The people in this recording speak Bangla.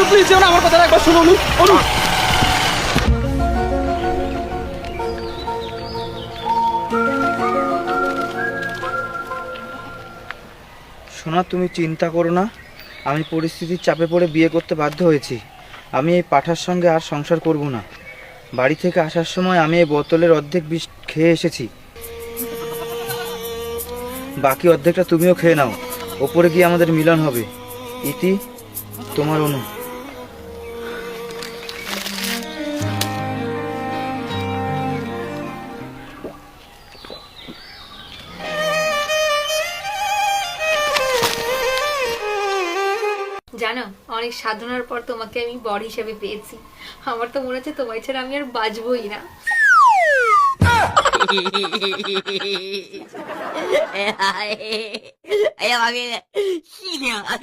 প্লিজ যেও না, আমার কথাটা একবার শুনো অনু। অনু সোনা, তুমি চিন্তা করো না। আমি পরিস্থিতির চাপে পড়ে বিয়ে করতে বাধ্য হয়েছি। আমি এই পাঠার সঙ্গে আর সংসার করব না। বাড়ি থেকে আসার সময় আমি এই বোতলের অর্ধেক বিষ খেয়ে এসেছি, বাকি অর্ধেকটা তুমিও খেয়ে নাও। ওপরে গিয়ে আমাদের মিলন হবে। ইতি, তোমার অনু। জানো, অনেক সাধনার পর তোমাকে আমি বর হিসেবে পেয়েছি। আমার তো মনে হচ্ছে তোমায় ছাড়া আমি আর বাঁচবই না।哎呀妈逼！细点啊！